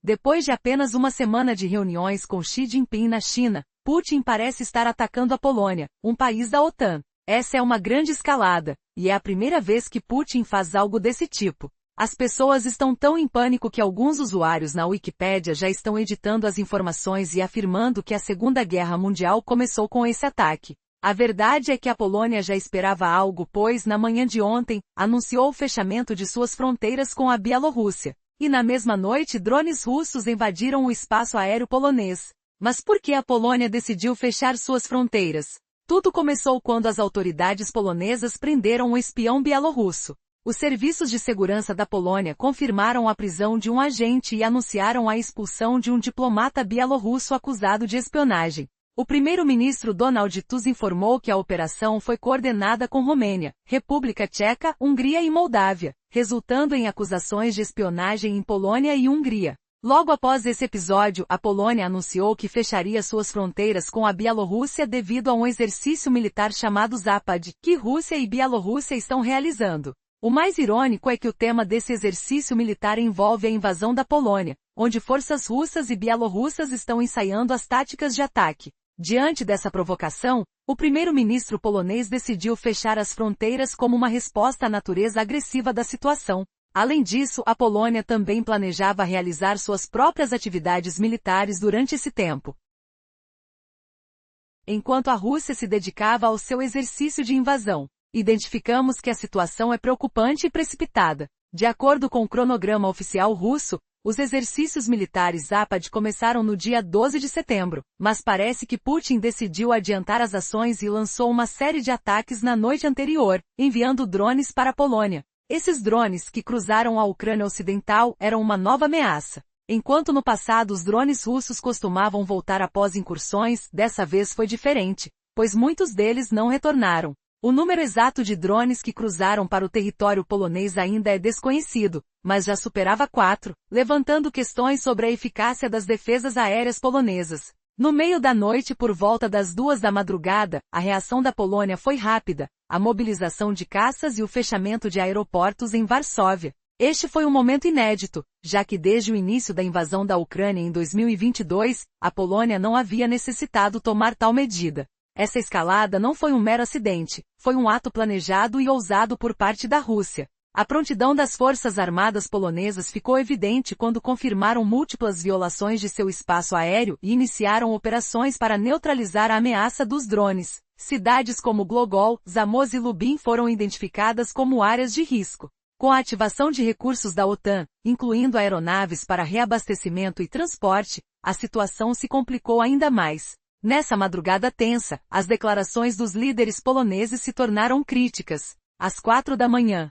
Depois de apenas uma semana de reuniões com Xi Jinping na China, Putin parece estar atacando a Polônia, um país da OTAN. Essa é uma grande escalada, e é a primeira vez que Putin faz algo desse tipo. As pessoas estão tão em pânico que alguns usuários na Wikipédia já estão editando as informações e afirmando que a Segunda Guerra Mundial começou com esse ataque. A verdade é que a Polônia já esperava algo, pois, na manhã de ontem, anunciou o fechamento de suas fronteiras com a Bielorrússia. E na mesma noite drones russos invadiram o espaço aéreo polonês. Mas por que a Polônia decidiu fechar suas fronteiras? Tudo começou quando as autoridades polonesas prenderam um espião bielorrusso. Os serviços de segurança da Polônia confirmaram a prisão de um agente e anunciaram a expulsão de um diplomata bielorrusso acusado de espionagem. O primeiro-ministro Donald Tusk informou que a operação foi coordenada com Romênia, República Tcheca, Hungria e Moldávia, resultando em acusações de espionagem em Polônia e Hungria. Logo após esse episódio, a Polônia anunciou que fecharia suas fronteiras com a Bielorrússia devido a um exercício militar chamado Zapad, que Rússia e Bielorrússia estão realizando. O mais irônico é que o tema desse exercício militar envolve a invasão da Polônia, onde forças russas e bielorrussas estão ensaiando as táticas de ataque. Diante dessa provocação, o primeiro-ministro polonês decidiu fechar as fronteiras como uma resposta à natureza agressiva da situação. Além disso, a Polônia também planejava realizar suas próprias atividades militares durante esse tempo. Enquanto a Rússia se dedicava ao seu exercício de invasão, identificamos que a situação é preocupante e precipitada. De acordo com o cronograma oficial russo, os exercícios militares Zapad começaram no dia 12 de setembro, mas parece que Putin decidiu adiantar as ações e lançou uma série de ataques na noite anterior, enviando drones para a Polônia. Esses drones que cruzaram a Ucrânia Ocidental eram uma nova ameaça. Enquanto no passado os drones russos costumavam voltar após incursões, dessa vez foi diferente, pois muitos deles não retornaram. O número exato de drones que cruzaram para o território polonês ainda é desconhecido, mas já superava 4, levantando questões sobre a eficácia das defesas aéreas polonesas. No meio da noite, por volta das 2 da madrugada, a reação da Polônia foi rápida, a mobilização de caças e o fechamento de aeroportos em Varsóvia. Este foi um momento inédito, já que desde o início da invasão da Ucrânia em 2022, a Polônia não havia necessitado tomar tal medida. Essa escalada não foi um mero acidente, foi um ato planejado e ousado por parte da Rússia. A prontidão das forças armadas polonesas ficou evidente quando confirmaram múltiplas violações de seu espaço aéreo e iniciaram operações para neutralizar a ameaça dos drones. Cidades como Głogów, Zamość e Lubin foram identificadas como áreas de risco. Com a ativação de recursos da OTAN, incluindo aeronaves para reabastecimento e transporte, a situação se complicou ainda mais. Nessa madrugada tensa, as declarações dos líderes poloneses se tornaram críticas. Às 4 da manhã,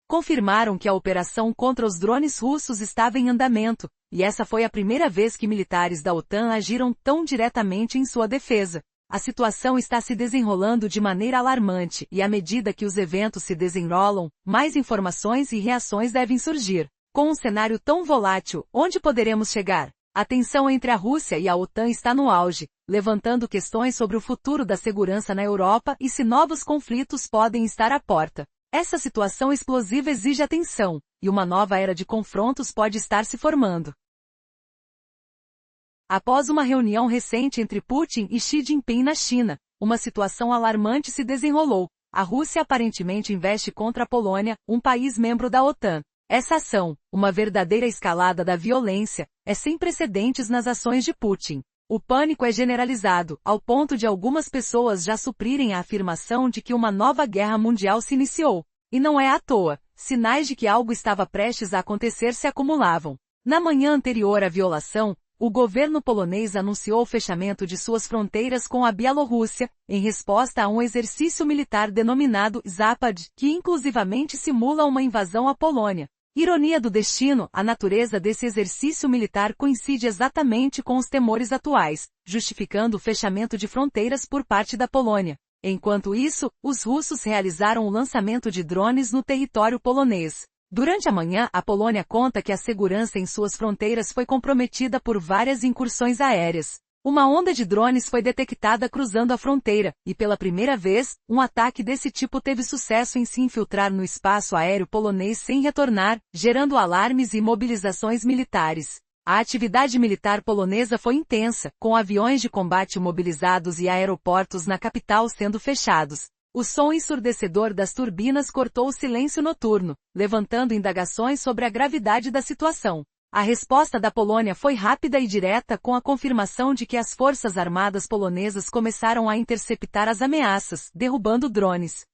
confirmaram que a operação contra os drones russos estava em andamento, e essa foi a primeira vez que militares da OTAN agiram tão diretamente em sua defesa. A situação está se desenrolando de maneira alarmante, e à medida que os eventos se desenrolam, mais informações e reações devem surgir. Com um cenário tão volátil, onde poderemos chegar? A tensão entre a Rússia e a OTAN está no auge, levantando questões sobre o futuro da segurança na Europa e se novos conflitos podem estar à porta. Essa situação explosiva exige atenção, e uma nova era de confrontos pode estar se formando. Após uma reunião recente entre Putin e Xi Jinping na China, uma situação alarmante se desenrolou. A Rússia aparentemente investe contra a Polônia, um país membro da OTAN. Essa ação, uma verdadeira escalada da violência, é sem precedentes nas ações de Putin. O pânico é generalizado, ao ponto de algumas pessoas já suprirem a afirmação de que uma nova guerra mundial se iniciou. E não é à toa, sinais de que algo estava prestes a acontecer se acumulavam. Na manhã anterior à violação, o governo polonês anunciou o fechamento de suas fronteiras com a Bielorrússia, em resposta a um exercício militar denominado Zapad, que inclusivamente simula uma invasão à Polônia. Ironia do destino, a natureza desse exercício militar coincide exatamente com os temores atuais, justificando o fechamento de fronteiras por parte da Polônia. Enquanto isso, os russos realizaram o lançamento de drones no território polonês. Durante a manhã, a Polônia conta que a segurança em suas fronteiras foi comprometida por várias incursões aéreas. Uma onda de drones foi detectada cruzando a fronteira, e pela primeira vez, um ataque desse tipo teve sucesso em se infiltrar no espaço aéreo polonês sem retornar, gerando alarmes e mobilizações militares. A atividade militar polonesa foi intensa, com aviões de combate mobilizados e aeroportos na capital sendo fechados. O som ensurdecedor das turbinas cortou o silêncio noturno, levantando indagações sobre a gravidade da situação. A resposta da Polônia foi rápida e direta, com a confirmação de que as forças armadas polonesas começaram a interceptar as ameaças, derrubando drones.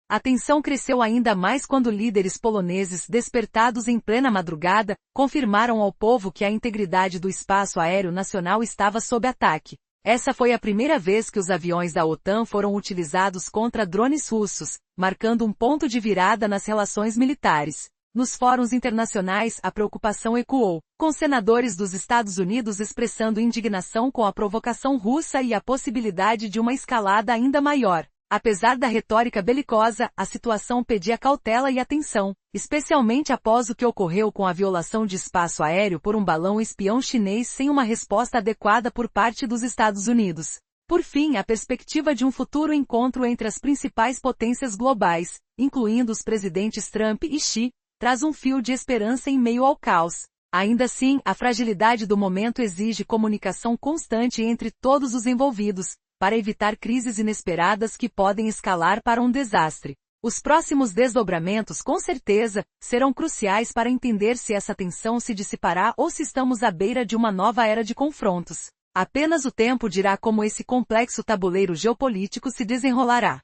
A tensão cresceu ainda mais quando líderes poloneses, despertados em plena madrugada, confirmaram ao povo que a integridade do espaço aéreo nacional estava sob ataque. Essa foi a primeira vez que os aviões da OTAN foram utilizados contra drones russos, marcando um ponto de virada nas relações militares. Nos fóruns internacionais, a preocupação ecoou, com senadores dos Estados Unidos expressando indignação com a provocação russa e a possibilidade de uma escalada ainda maior. Apesar da retórica belicosa, a situação pedia cautela e atenção, especialmente após o que ocorreu com a violação de espaço aéreo por um balão espião chinês sem uma resposta adequada por parte dos Estados Unidos. Por fim, a perspectiva de um futuro encontro entre as principais potências globais, incluindo os presidentes Trump e Xi, traz um fio de esperança em meio ao caos. Ainda assim, a fragilidade do momento exige comunicação constante entre todos os envolvidos, para evitar crises inesperadas que podem escalar para um desastre. Os próximos desdobramentos, com certeza, serão cruciais para entender se essa tensão se dissipará ou se estamos à beira de uma nova era de confrontos. Apenas o tempo dirá como esse complexo tabuleiro geopolítico se desenrolará.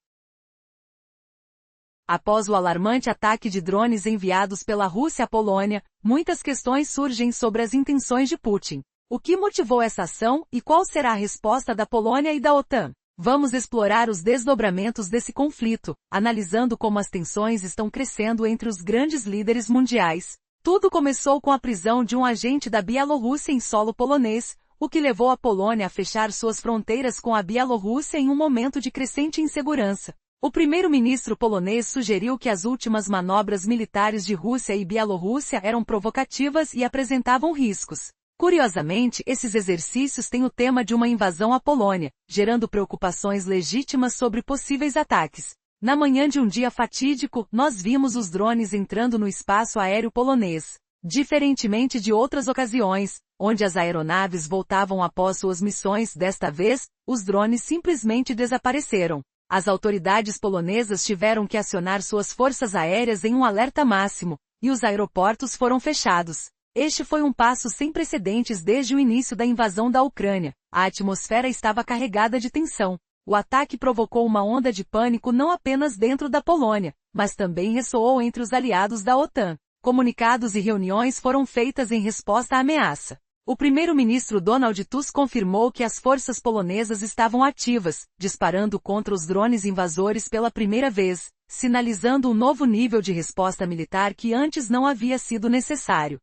Após o alarmante ataque de drones enviados pela Rússia à Polônia, muitas questões surgem sobre as intenções de Putin. O que motivou essa ação e qual será a resposta da Polônia e da OTAN? Vamos explorar os desdobramentos desse conflito, analisando como as tensões estão crescendo entre os grandes líderes mundiais. Tudo começou com a prisão de um agente da Bielorrússia em solo polonês, o que levou a Polônia a fechar suas fronteiras com a Bielorrússia em um momento de crescente insegurança. O primeiro-ministro polonês sugeriu que as últimas manobras militares de Rússia e Bielorrússia eram provocativas e apresentavam riscos. Curiosamente, esses exercícios têm o tema de uma invasão à Polônia, gerando preocupações legítimas sobre possíveis ataques. Na manhã de um dia fatídico, nós vimos os drones entrando no espaço aéreo polonês. Diferentemente de outras ocasiões, onde as aeronaves voltavam após suas missões, desta vez, os drones simplesmente desapareceram. As autoridades polonesas tiveram que acionar suas forças aéreas em um alerta máximo, e os aeroportos foram fechados. Este foi um passo sem precedentes desde o início da invasão da Ucrânia. A atmosfera estava carregada de tensão. O ataque provocou uma onda de pânico não apenas dentro da Polônia, mas também ressoou entre os aliados da OTAN. Comunicados e reuniões foram feitas em resposta à ameaça. O primeiro-ministro Donald Tusk confirmou que as forças polonesas estavam ativas, disparando contra os drones invasores pela primeira vez, sinalizando um novo nível de resposta militar que antes não havia sido necessário.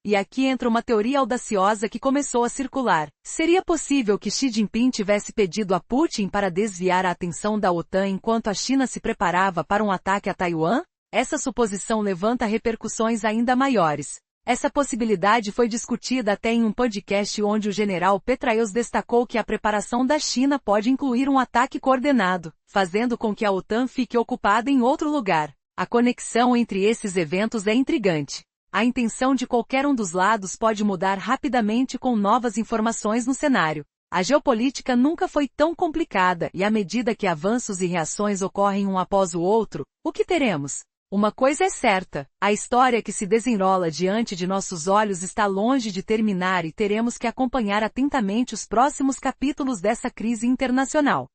E aqui entra uma teoria audaciosa que começou a circular. Seria possível que Xi Jinping tivesse pedido a Putin para desviar a atenção da OTAN enquanto a China se preparava para um ataque a Taiwan? Essa suposição levanta repercussões ainda maiores. Essa possibilidade foi discutida até em um podcast onde o general Petraeus destacou que a preparação da China pode incluir um ataque coordenado, fazendo com que a OTAN fique ocupada em outro lugar. A conexão entre esses eventos é intrigante. A intenção de qualquer um dos lados pode mudar rapidamente com novas informações no cenário. A geopolítica nunca foi tão complicada e à medida que avanços e reações ocorrem um após o outro, o que teremos? Uma coisa é certa, a história que se desenrola diante de nossos olhos está longe de terminar e teremos que acompanhar atentamente os próximos capítulos dessa crise internacional.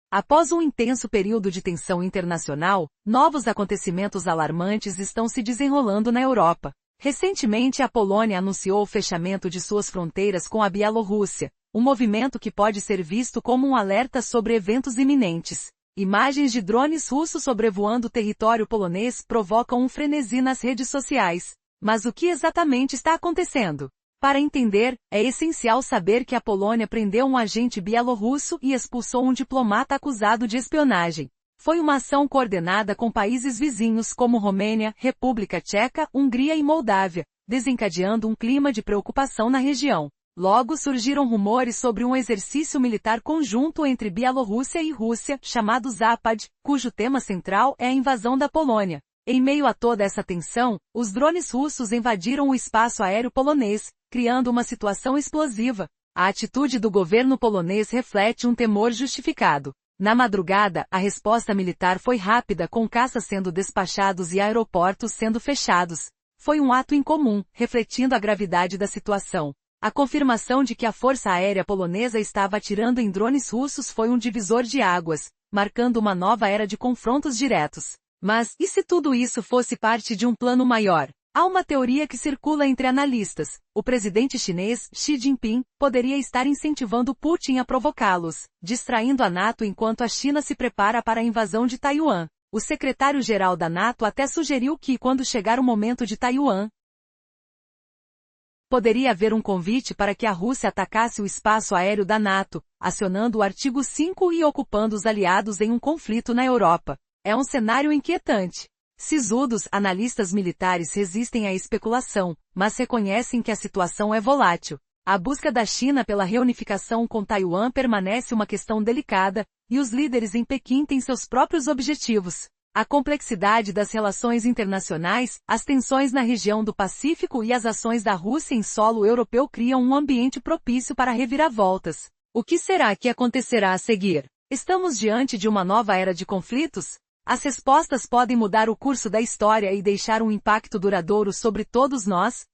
Após um intenso período de tensão internacional, novos acontecimentos alarmantes estão se desenrolando na Europa. Recentemente a Polônia anunciou o fechamento de suas fronteiras com a Bielorrússia, um movimento que pode ser visto como um alerta sobre eventos iminentes. Imagens de drones russos sobrevoando o território polonês provocam um frenesi nas redes sociais. Mas o que exatamente está acontecendo? Para entender, é essencial saber que a Polônia prendeu um agente bielorrusso e expulsou um diplomata acusado de espionagem. Foi uma ação coordenada com países vizinhos como Romênia, República Tcheca, Hungria e Moldávia, desencadeando um clima de preocupação na região. Logo surgiram rumores sobre um exercício militar conjunto entre Bielorrússia e Rússia, chamado Zapad, cujo tema central é a invasão da Polônia. Em meio a toda essa tensão, os drones russos invadiram o espaço aéreo polonês, criando uma situação explosiva. A atitude do governo polonês reflete um temor justificado. Na madrugada, a resposta militar foi rápida, com caças sendo despachados e aeroportos sendo fechados. Foi um ato incomum, refletindo a gravidade da situação. A confirmação de que a Força Aérea Polonesa estava atirando em drones russos foi um divisor de águas, marcando uma nova era de confrontos diretos. Mas, e se tudo isso fosse parte de um plano maior? Há uma teoria que circula entre analistas. O presidente chinês, Xi Jinping, poderia estar incentivando Putin a provocá-los, distraindo a NATO enquanto a China se prepara para a invasão de Taiwan. O secretário-geral da NATO até sugeriu que, quando chegar o momento de Taiwan, poderia haver um convite para que a Rússia atacasse o espaço aéreo da NATO, acionando o artigo 5 e ocupando os aliados em um conflito na Europa. É um cenário inquietante. Sisudos, analistas militares resistem à especulação, mas reconhecem que a situação é volátil. A busca da China pela reunificação com Taiwan permanece uma questão delicada, e os líderes em Pequim têm seus próprios objetivos. A complexidade das relações internacionais, as tensões na região do Pacífico e as ações da Rússia em solo europeu criam um ambiente propício para reviravoltas. O que será que acontecerá a seguir? Estamos diante de uma nova era de conflitos? As respostas podem mudar o curso da história e deixar um impacto duradouro sobre todos nós.